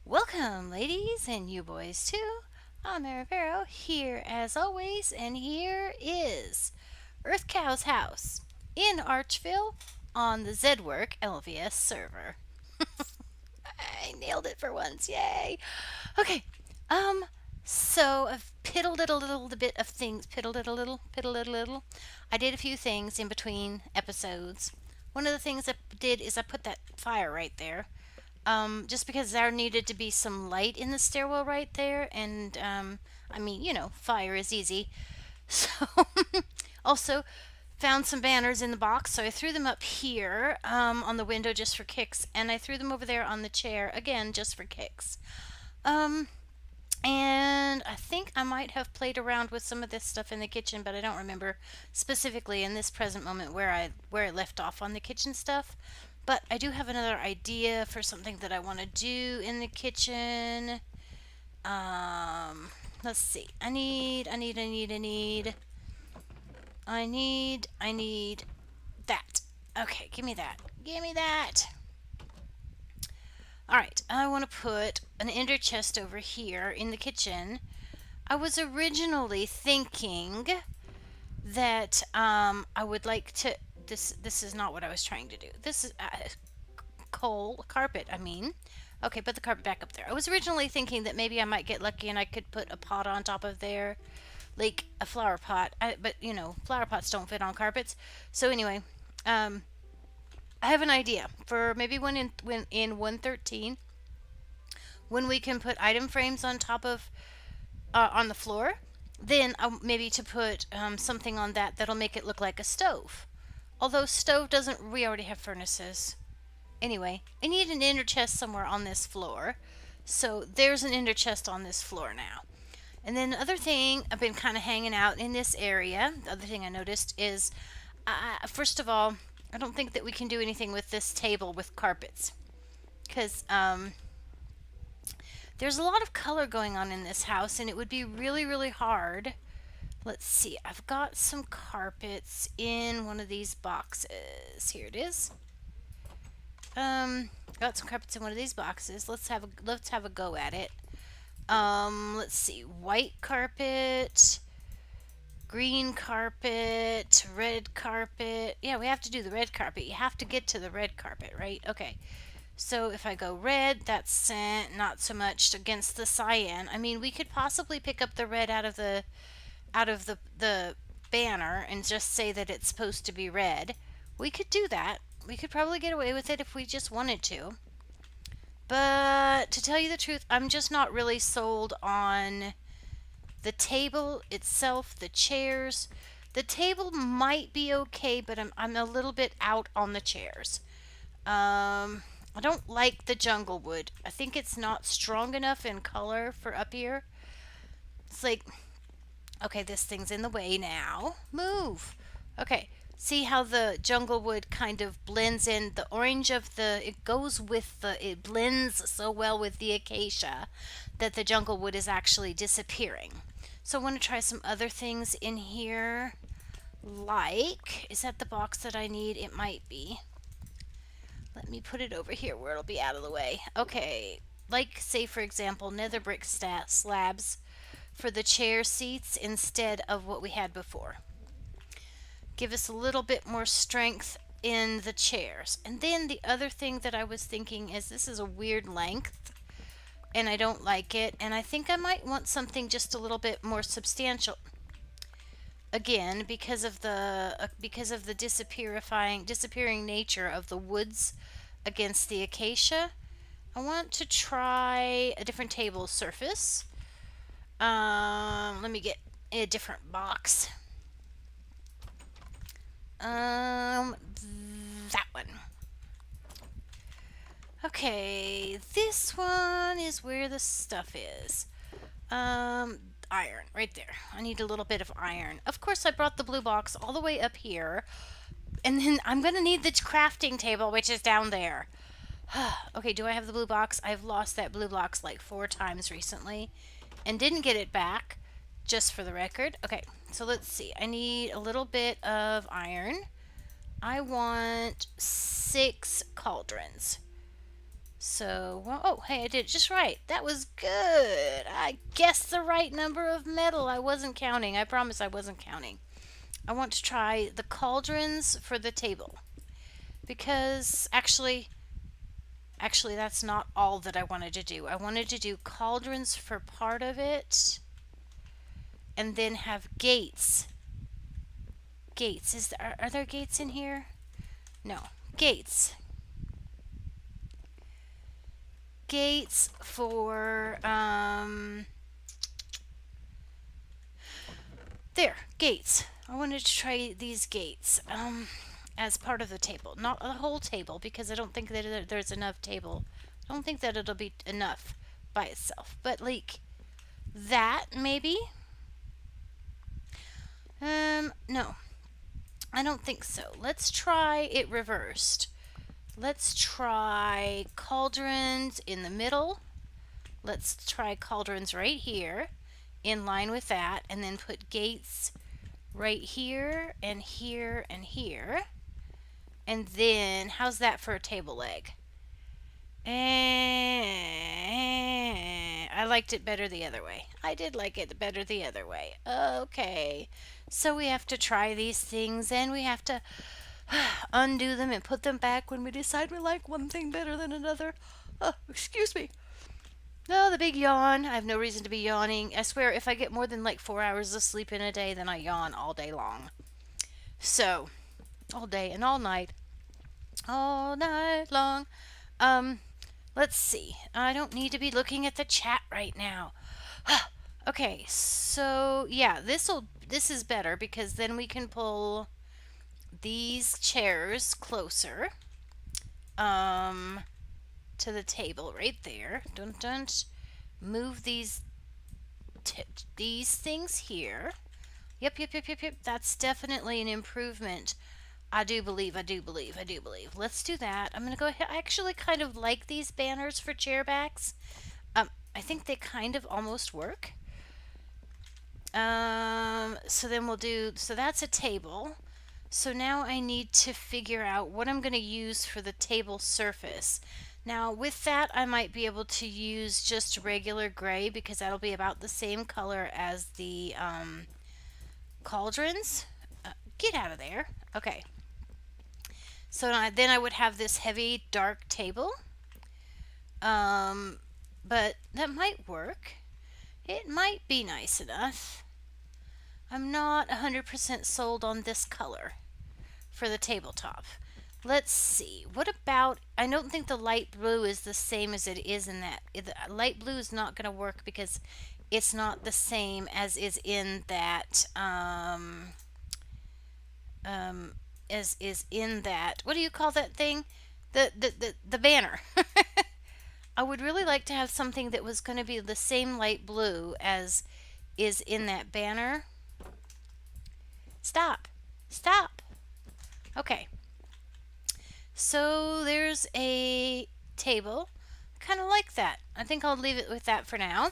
Welcome, ladies and you boys, too. I'm Arivero, here as always, and here is Earth Cow's house in Archville on the Zedwork LVS server. I nailed it for once, yay! Okay, um, so I've piddled it a little bit of things, piddled it a little. I did a few things in between episodes. One of the things I did is I put that fire right there just because there needed to be some light in the stairwell right there, and I mean, fire is easy. So, also found some banners in the box, so I threw them up here on the window just for kicks, and I threw them over there on the chair again just for kicks. Um, and I think I might have played around with some of this stuff in the kitchen, but I don't remember specifically in this present moment where I left off on the kitchen stuff. But I do have another idea for something that I want to do in the kitchen. Um, let's see. I need that. Okay, give me that. Give me that. All right, I want to put an ender chest over here in the kitchen. I was originally thinking that I would like to. This is not what I was trying to do. This is coal carpet. I mean, okay, put the carpet back up there. I was originally thinking that maybe I might get lucky and I could put a pot on top of there, like a flower pot. But flower pots don't fit on carpets. So anyway, um, I have an idea for maybe when in 113 when we can put item frames on top of on the floor. Then maybe to put something on that that'll make it look like a stove. Although stove doesn't, we already have furnaces. Anyway, I need an inner chest somewhere on this floor. So there's an inner chest on this floor now. And then the other thing, I've been kind of hanging out in this area. The other thing I noticed is, first of all, I don't think that we can do anything with this table with carpets. Because there's a lot of color going on in this house, and it would be really, really hard. Let's see, I've got some carpets in one of these boxes. Here it is. Got some carpets in one of these boxes. Let's have a go at it. Let's see, white carpet, green carpet, red carpet. Yeah, we have to do the red carpet. You have to get to the red carpet, right? Okay. So if I go red, that's not so much against the cyan. I mean, we could possibly pick up the red out of the banner and just say that it's supposed to be red. We could do that. We could probably get away with it if we just wanted to. But to tell you the truth, I'm just not really sold on the table itself, the chairs. The table might be okay, but I'm a little bit out on the chairs. I don't like the jungle wood. I think it's not strong enough in color for up here. It's like, okay, this thing's in the way now. Move. Okay. See how the jungle wood kind of blends in the orange of it goes with it blends so well with the acacia that the jungle wood is actually disappearing. So I want to try some other things in here. Like, is that the box that I need? It might be. Let me put it over here where it'll be out of the way. Okay, like say for example nether brick slabs for the chair seats instead of what we had before. Give us a little bit more strength in the chairs. And then the other thing that I was thinking is this is a weird length and I don't like it, and I think I might want something just a little bit more substantial. Again, because of the disappearing nature of the woods against the acacia, I want to try a different table surface. Let me get a different box. That one. Okay, this one is where the stuff is. Iron, right there. I need a little bit of iron. Of course, I brought the blue box all the way up here. And then I'm going to need the crafting table, which is down there. Okay, do I have the blue box? I've lost that blue box like 4 times recently and didn't get it back, just for the record. Okay, so let's see. I need a little bit of iron. I want 6 cauldrons. So, well, oh, hey, I did it just right. That was good. I guessed the right number of metal. I wasn't counting. I promise I wasn't counting. I want to try the cauldrons for the table. Because actually that's not all that I wanted to do. I wanted to do cauldrons for part of it and then have gates. Gates. Are there gates in here? No. Gates. Gates for there, gates. I wanted to try these gates as part of the table. Not a whole table because I don't think that there's enough table. I don't think that it'll be enough by itself. But like that maybe? No. I don't think so. Let's try it reversed. Let's try cauldrons in the middle. Let's try cauldrons right here in line with that, and then put gates right here and here and here. And then, how's that for a table leg? I liked it better the other way. I did like it better the other way. Okay. So we have to try these things and we have to undo them and put them back when we decide we like one thing better than another. Oh, excuse me. No, the big yawn. I have no reason to be yawning. I swear, if I get more than like 4 hours of sleep in a day, then I yawn all day long. So, all day and all night. All night long. Um, let's see. I don't need to be looking at the chat right now. Okay, so yeah, this is better because then we can pull these chairs closer to the table right there. Dun dun. Move these things here. Yep. That's definitely an improvement. I do believe. Let's do that. I'm gonna go ahead. I actually kind of like these banners for chair backs. I think they kind of almost work. So then we'll do. So that's a table. So now I need to figure out what I'm going to use for the table surface. Now with that I might be able to use just regular gray because that'll be about the same color as the cauldrons. Get out of there. Okay. So then I would have this heavy dark table. But that might work. It might be nice enough. I'm not 100% sold on this color for the tabletop. Let's see. What about, I don't think the light blue is the same as it is in that. The light blue is not going to work because it's not the same as is in that, as is in that, what do you call that thing? The banner. I would really like to have something that was going to be the same light blue as is in that banner. Stop. Okay. So there's a table. Kind of like that. I think I'll leave it with that for now.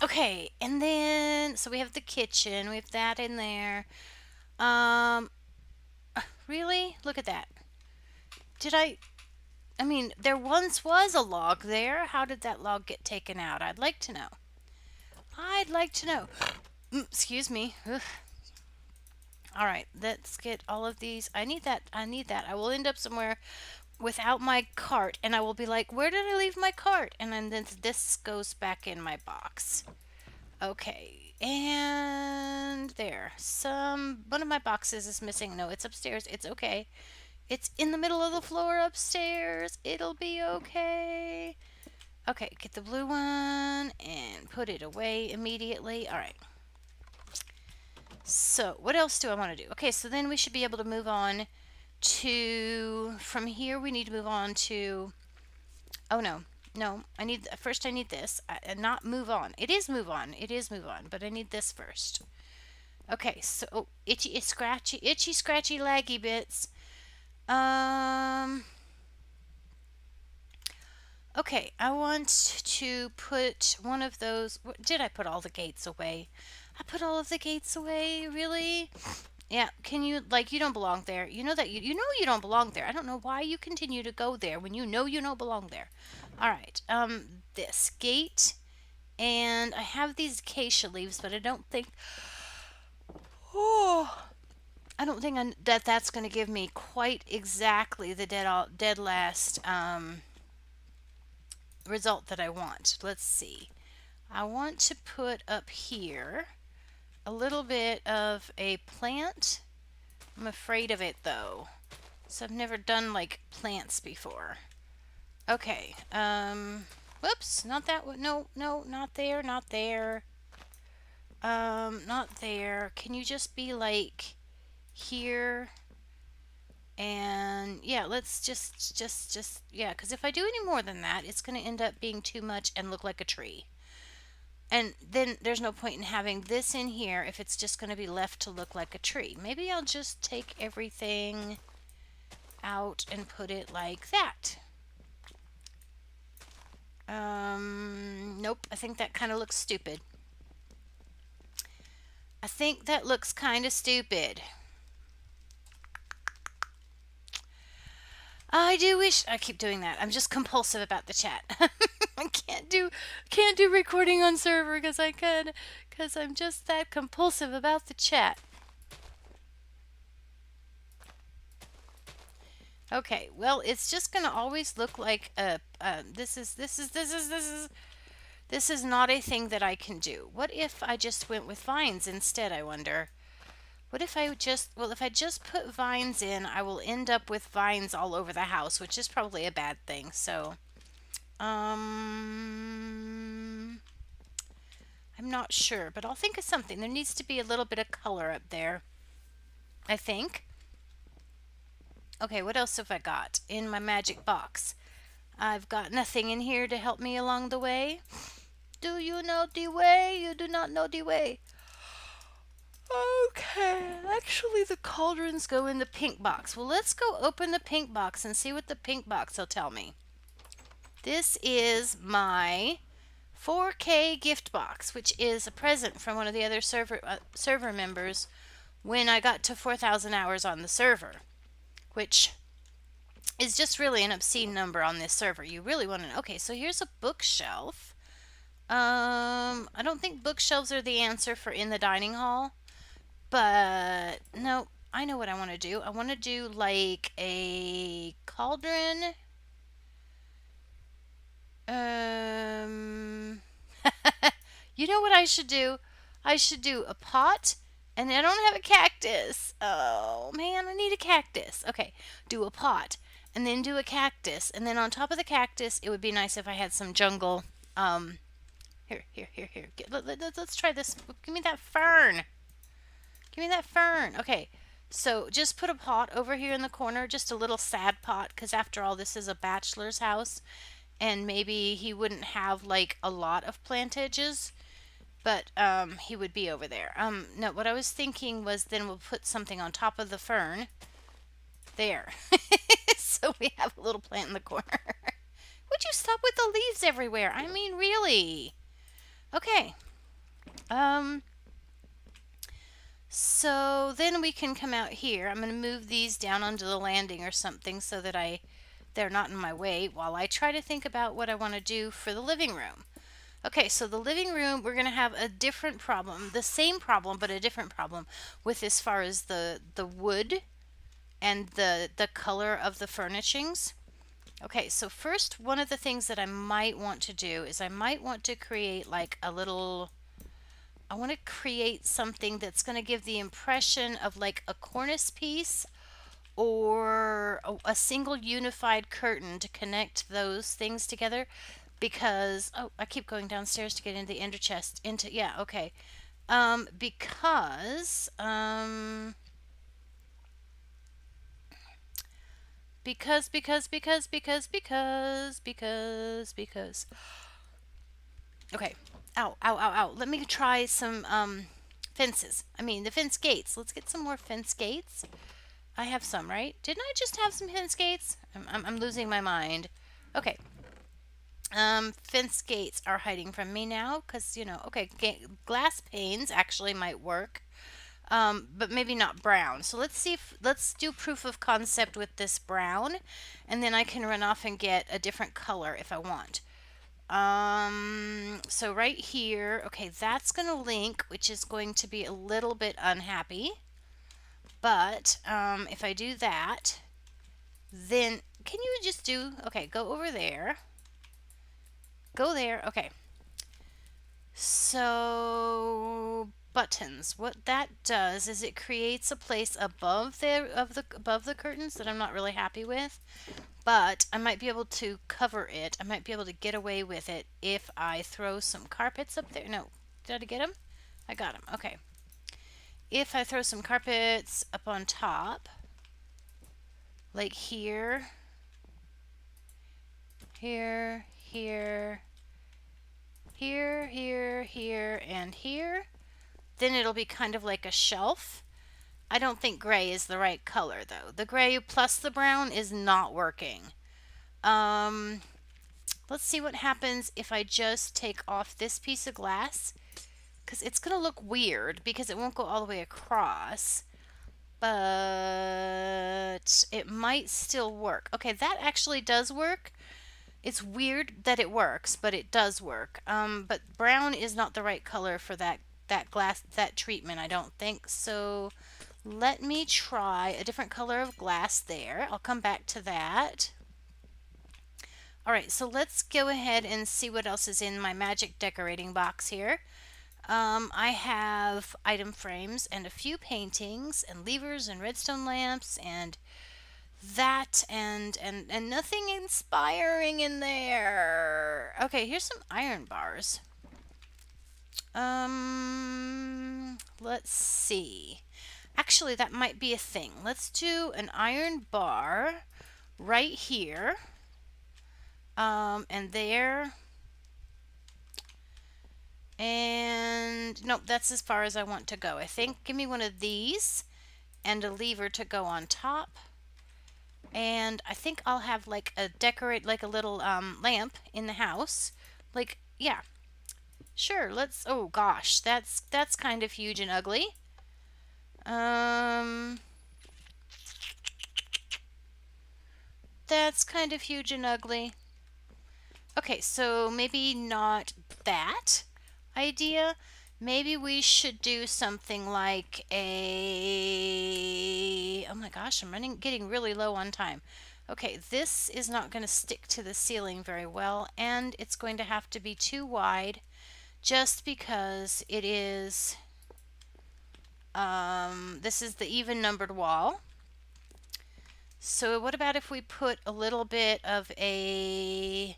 Okay, and then so we have the kitchen. We have that in there. Really? Look at that. I mean, there once was a log there. How did that log get taken out? I'd like to know. Excuse me. Ugh. All right, let's get all of these. I need that. I will end up somewhere without my cart, and I will be like, where did I leave my cart? And then this goes back in my box. Okay, and there. One of my boxes is missing. No, it's upstairs. It's okay. It's in the middle of the floor upstairs. It'll be okay. Okay, get the blue one and put it away immediately. All right. So, what else do I want to do? Okay, so then we should be able to move on to, from here we need to move on to, oh no, I need this, not move on. It is move on, but I need this first. Okay, so, oh, itchy, scratchy, laggy bits. Okay, I want to put one of those, did I put all the gates away? I put all of the gates away, really? Yeah, can you, like, you don't belong there. You know that you know you don't belong there. I don't know why you continue to go there when you don't belong there. All right. This gate, and I have these acacia leaves, but I don't think oh, I don't think that that's going to give me quite exactly the dead last result that I want. Let's see. I want to put up here a little bit of a plant. I'm afraid of it though. So I've never done like plants before. Okay. Whoops, not that one. No, no, not there, not there. Not there. Can you just be like here? And yeah, let's just yeah, because if I do any more than that, it's going to end up being too much and look like a tree. And then there's no point in having this in here if it's just going to be left to look like a tree. Maybe I'll just take everything out and put it like that. Nope, I think that kind of looks stupid. I think that looks kind of stupid. I do wish I keep doing that. I'm just compulsive about the chat. I can't do recording on server because I'm just that compulsive about the chat. Okay, well, it's just gonna always look like this is not a thing that I can do. What if I just went with vines instead, I wonder? What if I just, well, if I just put vines in, I will end up with vines all over the house, which is probably a bad thing. So, I'm not sure, but I'll think of something. There needs to be a little bit of color up there, I think. Okay, what else have I got in my magic box? I've got nothing in here to help me along the way. Do you know the way? You do not know the way. Okay, actually the cauldrons go in the pink box. Well, let's go open the pink box and see what the pink box will tell me. This is my 4K gift box, which is a present from one of the other server members when I got to 4,000 hours on the server, which is just really an obscene number on this server. You really want to know. Okay, so here's a bookshelf. I don't think bookshelves are the answer for in the dining hall, but no, I know what I want to do. I want to do like a cauldron. You know what I should do? I should do a pot, and I don't have a cactus. Oh man, I need a cactus. Okay, do a pot, and then do a cactus, and then on top of the cactus, it would be nice if I had some jungle. Here. Let's try this. Give me that fern. Give me that fern. Okay, so just put a pot over here in the corner, just a little sad pot, because after all, this is a bachelor's house, and maybe he wouldn't have like a lot of plantages, but he would be over there. No, what I was thinking was then we'll put something on top of the fern. There. So we have a little plant in the corner. Would you stop with the leaves everywhere? I mean, really. Okay. So then we can come out here. I'm going to move these down onto the landing or something so that they're not in my way while I try to think about what I want to do for the living room. Okay, so the living room, we're going to have a different problem, the same problem, but a different problem with as far as the wood and the color of the furnishings. Okay, so first, one of the things that I might want to do is I might want to create like a little, I want to create something that's going to give the impression of like a cornice piece or a single unified curtain to connect those things together, because I keep going downstairs to get into the ender chest yeah, okay. Because okay. Ow. Let me try some fences. I mean, the fence gates. Let's get some more fence gates. I have some, right? Didn't I just have some fence gates? I'm losing my mind. Okay. Fence gates are hiding from me now because, okay, glass panes actually might work. but maybe not brown. So let's see if, let's do proof of concept with this brown, and then I can run off and get a different color if I want. So right here, okay, that's going to link, which is going to be a little bit unhappy. But if I do that, then can you just do, okay, go over there. Go there. Okay. So buttons. What that does is it creates a place above the curtains that I'm not really happy with, but I might be able to cover it. I might be able to get away with it if I throw some carpets up there. No, did I get them? I got them. Okay. If I throw some carpets up on top, like here, here, here, here, and here, then it'll be kind of like a shelf. I don't think gray is the right color though. The gray plus the brown is not working. Let's see what happens if I just take off this piece of glass, because it's going to look weird because it won't go all the way across, but it might still work. Okay, that actually does work. It's weird that it works, but it does work. But brown is not the right color for that glass, that treatment, I don't think. So let me try a different color of glass there. I'll come back to that. All right, so let's go ahead and see what else is in my magic decorating box here. I have item frames and a few paintings and levers and redstone lamps and that and nothing inspiring in there. Okay, here's some iron bars. Let's see. Actually, that might be a thing. Let's do an iron bar right here. And there. And nope, that's as far as I want to go. I think give me one of these and a lever to go on top. And I think I'll have like a like a little lamp in the house. Like, yeah. Sure, let's, oh gosh, that's kind of huge and ugly. That's kind of huge and ugly. Okay, so maybe not that idea. Maybe we should do something like a... Oh my gosh, I'm getting really low on time. Okay, this is not going to stick to the ceiling very well, and it's going to have to be too wide just because it is... this is the even numbered wall. So what about if we put a little bit of a...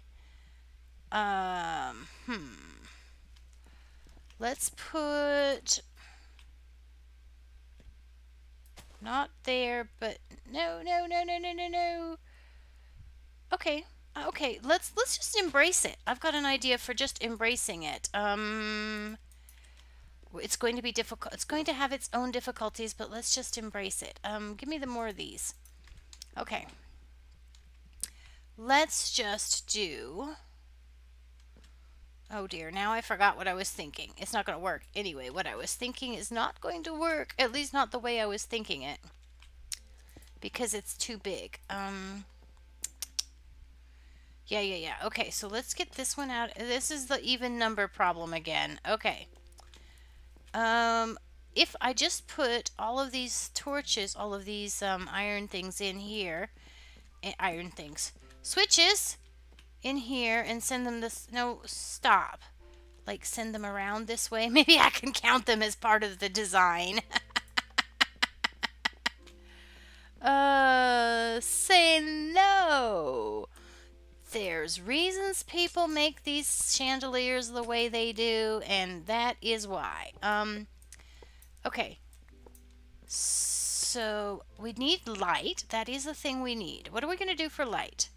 Let's put... Not there, but no. Okay. Okay, let's just embrace it. I've got an idea for just embracing it. It's going to be difficult. It's going to have its own difficulties, but let's just embrace it. Give me more of these. Okay. Let's just do... Oh dear, now I forgot what I was thinking. It's not going to work. Anyway, what I was thinking is not going to work. At least not the way I was thinking it. Because it's too big. Yeah. Okay, so let's get this one out. This is the even number problem again. Okay. If I just put all of these torches, all of these iron things in here. Iron things. Switches! In here and send them this... No, stop. Like, send them around this way. Maybe I can count them as part of the design. Say no. There's reasons people make these chandeliers the way they do, and that is why. Okay. So, we need light. That is the thing we need. What are we going to do for light?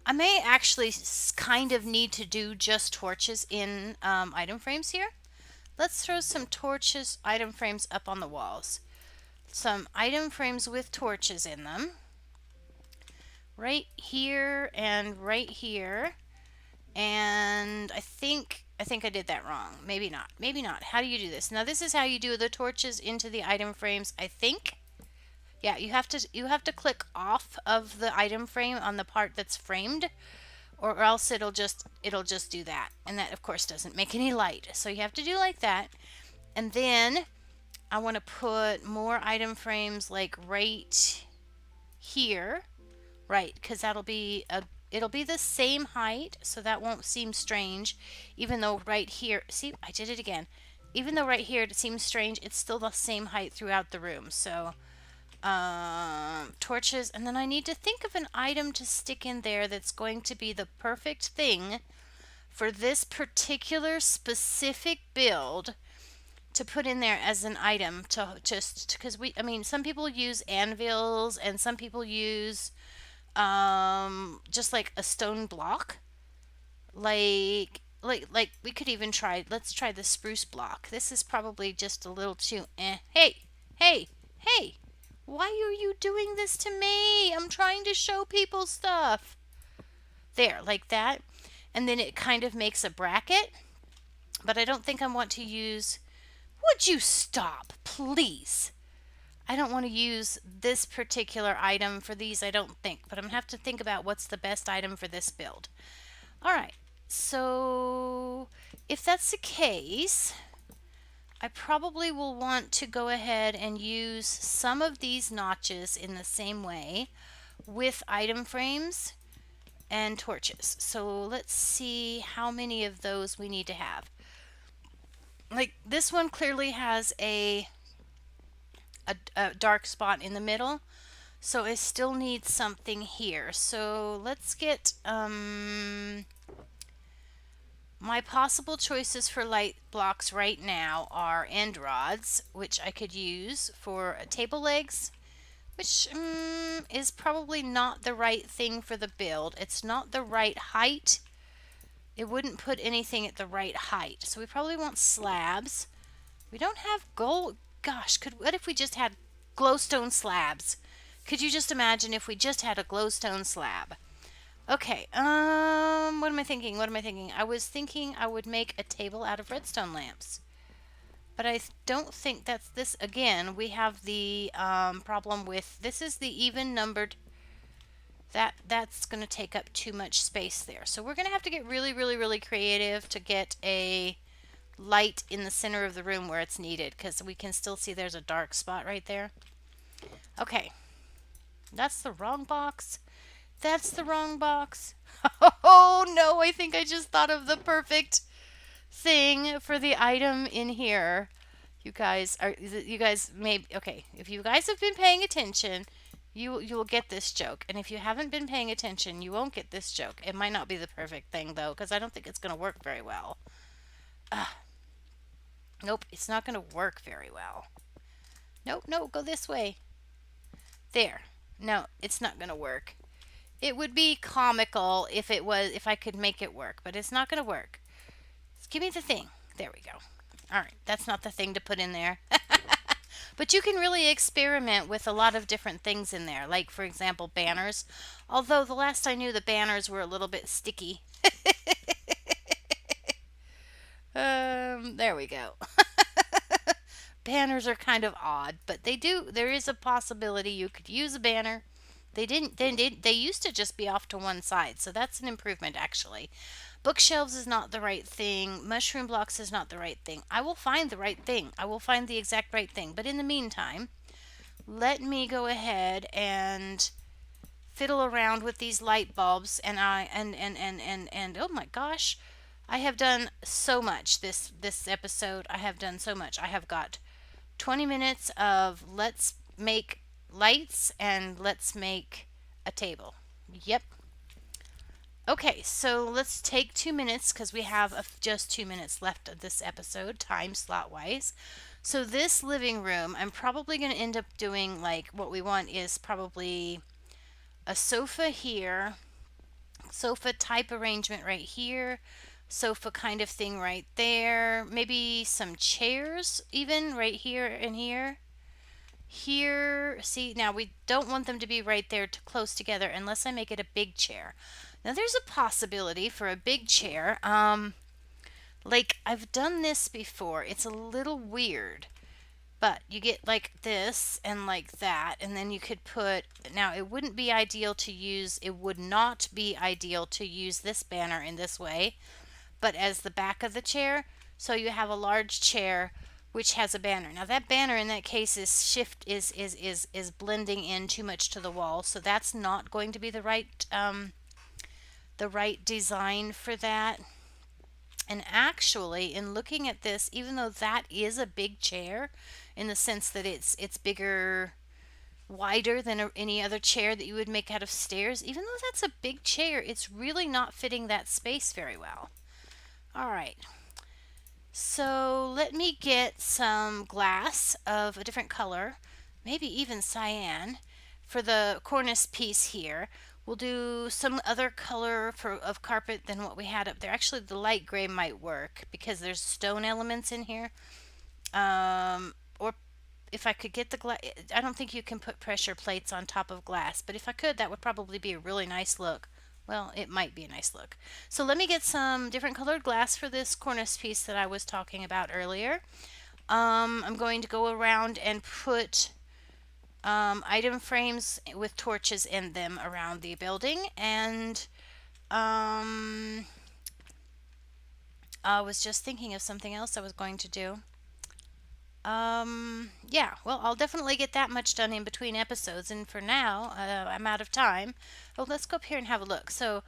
I may actually kind of need to do just torches in item frames here. Let's throw some torches, item frames up on the walls. Some item frames with torches in them. Right here and right here. And I think I did that wrong. Maybe not. Maybe not. How do you do this? Now this is how you do the torches into the item frames, I think. Yeah, you have to click off of the item frame on the part that's framed, or else it'll just do that. And that of course doesn't make any light. So you have to do like that. And then I want to put more item frames like right here, right? Because it'll be the same height, so that won't seem strange. Even though right here, see, I did it again. Even though right here it seems strange, it's still the same height throughout the room. So torches, and then I need to think of an item to stick in there that's going to be the perfect thing for this particular specific build to put in there as an item to just because I mean some people use anvils and some people use just like a stone block, like we could even try, let's try the spruce block. This is probably just a little too hey, hey, hey, why are you doing this to me? I'm trying to show people stuff. There, like that. And then it kind of makes a bracket, but I don't think I want to use. Would you stop, please? I don't want to use this particular item for these, I don't think, but I'm going to have to think about what's the best item for this build. All right, so if that's the case, I probably will want to go ahead and use some of these notches in the same way with item frames and torches. So let's see how many of those we need to have. Like this one clearly has a dark spot in the middle, so it still needs something here. So let's get my possible choices for light blocks right now are end rods, which I could use for table legs, which is probably not the right thing for the build. It's not the right height. It wouldn't put anything at the right height. So we probably want slabs. We don't have gold. Gosh, what if we just had glowstone slabs? Could you just imagine if we just had a glowstone slab? Okay, what am I thinking? What am I thinking? I was thinking I would make a table out of redstone lamps. But I don't think that's this. Again, we have the problem with, this is the even numbered. That's going to take up too much space there. So we're going to have to get really, really, really creative to get a light in the center of the room where it's needed, because we can still see there's a dark spot right there. Okay, that's the wrong box. That's the wrong box. Oh no, I think I just thought of the perfect thing for the item in here. You guys may, okay, if you guys have been paying attention, you will get this joke. And if you haven't been paying attention, you won't get this joke. It might not be the perfect thing though, because I don't think it's going to work very well. Nope, it's not going to work very well. Nope, no, go this way. There. No, it's not going to work. It would be comical if I could make it work, but it's not going to work. Just give me the thing. There we go. All right, that's not the thing to put in there. But you can really experiment with a lot of different things in there, like for example banners. Although the last I knew the banners were a little bit sticky. There we go. Banners are kind of odd, but there is a possibility you could use a banner. They used to just be off to one side, so that's an improvement actually. Bookshelves is not the right thing. Mushroom blocks is not the right thing. I will find the right thing. I will find the exact right thing. But in the meantime, let me go ahead and fiddle around with these light bulbs, and oh my gosh, I have done so much this episode. I have done so much. I have got 20 minutes of let's make lights and let's make a table. Yep. Okay, so let's take 2 minutes because we have just 2 minutes left of this episode, time slot wise. So this living room, I'm probably going to end up doing, like, what we want is probably a sofa here, sofa type arrangement right here, sofa kind of thing right there, maybe some chairs even right here and here. Here, see, now we don't want them to be right there close together unless I make it a big chair. Now there's a possibility for a big chair. Like I've done this before. It's a little weird. But you get like this and like that, and then you could put, now it wouldn't be ideal to use, it would not be ideal to use this banner in this way, but as the back of the chair, so you have a large chair which has a banner. Now that banner in that case is blending in too much to the wall, so that's not going to be the right design for that. And actually, in looking at this, even though that is a big chair, in the sense that it's bigger, wider than any other chair that you would make out of stairs, even though that's a big chair, it's really not fitting that space very well. All right. So let me get some glass of a different color, maybe even cyan, for the cornice piece here. We'll do some other color of carpet than what we had up there. Actually, the light gray might work because there's stone elements in here. Or if I could get the glass, I don't think you can put pressure plates on top of glass, but if I could, that would probably be a really nice look. Well, it might be a nice look. So let me get some different colored glass for this cornice piece that I was talking about earlier. I'm going to go around and put item frames with torches in them around the building, and I was just thinking of something else I was going to do. Yeah, well, I'll definitely get that much done in between episodes, and for now, I'm out of time. Oh, let's go up here and have a look. So,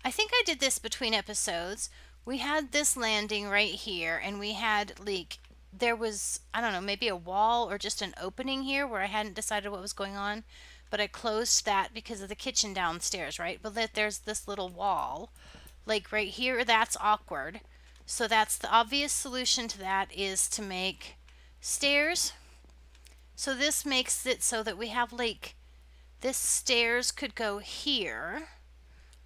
I think I did this between episodes. We had this landing right here, and we had, like, there was, I don't know, maybe a wall or just an opening here where I hadn't decided what was going on, but I closed that because of the kitchen downstairs, right? But that there's this little wall, like right here, that's awkward. So that's the obvious solution to that, is to make stairs. So this makes it so that we have, like, this stairs could go here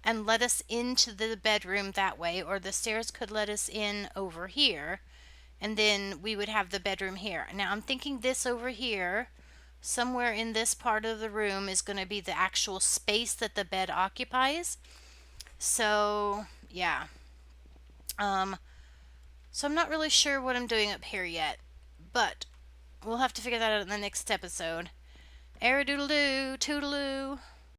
and let us into the bedroom that way, or the stairs could let us in over here, and then we would have the bedroom here. Now I'm thinking this over here, somewhere in this part of the room, is going to be the actual space that the bed occupies. So yeah, so I'm not really sure what I'm doing up here yet, but we'll have to figure that out in the next episode. Aradoodle-doo, toodaloo.